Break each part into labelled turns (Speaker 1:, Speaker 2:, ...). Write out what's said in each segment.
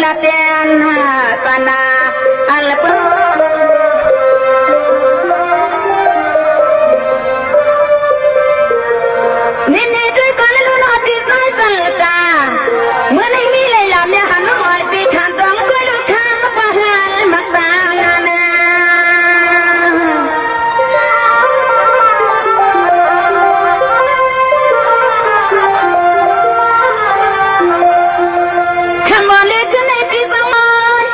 Speaker 1: latihan tanah alpun nini tu kalau nak pisah salka mana milih lamnya hanu arti kantong kalau kang pahal makana kembali ke nepi samai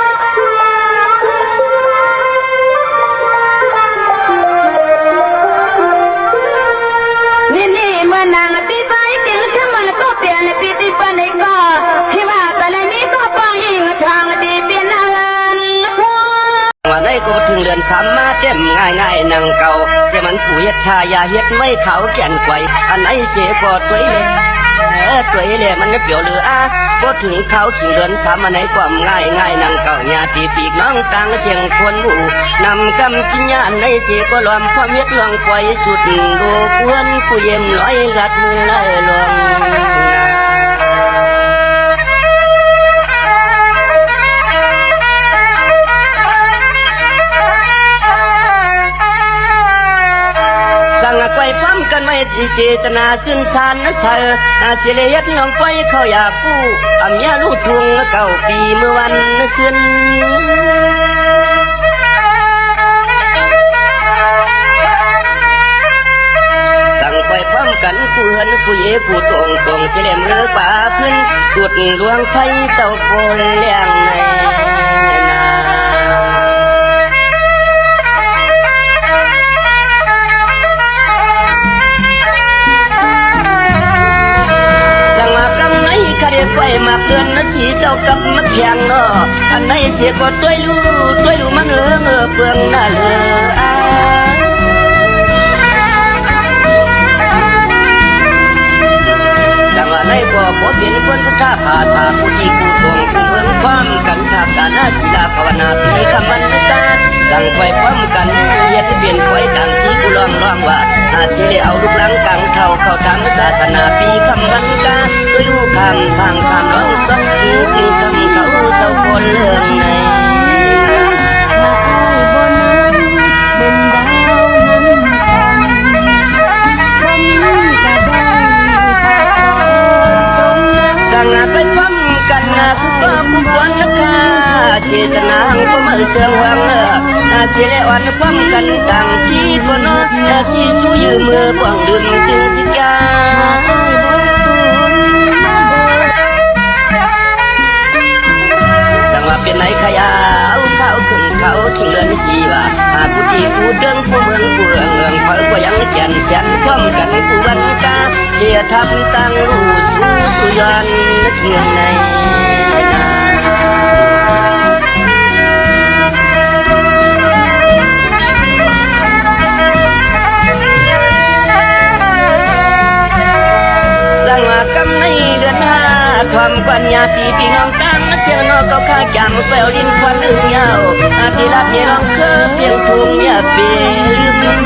Speaker 1: nini menang pisah tinggal kemal kopian piti paneka hiwa kalami kopanging thang di pinan
Speaker 2: ว่าได้ก็ถึงเรือนสามมาเต็มง่ายๆนั่งเก่าแต่มันผู้เฮ็ดทายาเฮ็ดไม่เขาแก่นไกวอันไหนเสียปอดไว้เลยตัวเล่มันเปรียวหรือพอถึงเขาถึงเรือนสามอันไหนความง่ายนั่งเก่าญาติปีกน้องต่างเสียงคนหูนำกำกินญาณในเสียก็รวมความเฮ็ดลองไกวสุดโลกวนผู้เย็นร้อยรัดมือไล่ลวงสั่งไว้พร้อมกันไว้ที่เจตนาซึ่งสารนะเธอสิเลยัดลองไปเขาอยากกู้อำยาลูกทุงเก่าปีเมื่อวันซึ่งสั่งไว้พร้อมกันผู้เหินผู้เย่ผู้ตรงสิเลมือป่าพื้นกุดลวงไฟเจ้าโกนเลี้ยงในไฟมาเพื่อนนะสีเจ้ากับมะเพียงเนาะอันไหนเสียก็ด้วยลูมันเปลืองน่าจังว่าไหนก็ขอเปลี่ยนคนผู้ท่าผาสาผู้ที่ผู้ทวงผู้เมืองความกันทาการนาศิลาภาวนาปีคำมันตาสั่งไฟพร้อมกันเย็ดเปลี่ยนไฟดังที่กูร้องว่าสิเลยเอาลูกหลังกังเข้าทางศาสนาปีคำมันกาด้วยลูกคำสร้างคำร้องจนถึงคำเขาเจ้าคนเลื่อนในสั่งไปพร้อมกันกูก็กูควรราคาเจตนาก็มาเสื่อมหวังเสียแล้ววันพร้อมกันต่างที่คนนอกที่ชูยืมมือบ่วงดื่มจึงสิกาจังว่าเป็นไหนขยาเขาขึ้นเขาทิ้งเรือนสีว่าผู้ที่ผู้เดินผู้เมืองผู้เมืองเขาก็ยังแก่นเสียนพร้อมกันผู้วันกาเสียทับตั้งรู้สู่ยันเทียนในความปัญญาตีปีน้องตั้งเชียงนอกเขาข้าจำแปลวดินควันลืมยาวที่รับเนี่ยร้องเคอเพียงทุ่งอยากเปลี่ยน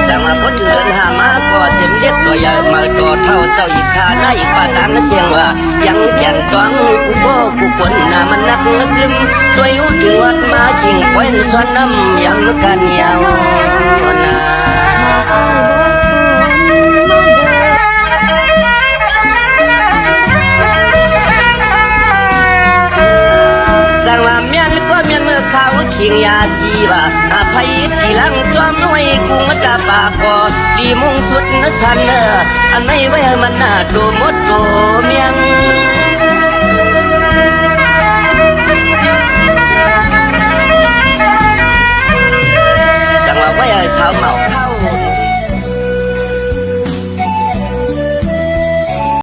Speaker 2: แต่มาพ้นเดินหามาก็เต็มเล็บตัวใหญ่มาตัวเท่าเจ้าอีกขาได้อีกป่าตามเสียงว่ายังแก่นจ้องกูโบกูปนมันนักลึมตัวอยู่ถึงวัดมาจริงควันสวนน้ำยังกันยาวนาสั่งว่าเมียนก็เมียนเมื่อเขาขิงยาสีว่าภัยที่หลังจอมน้อยกุ้งตาปากดีมุ่งสุดนะสันอันไม่ไว้มันน่าโดมดโดเมียง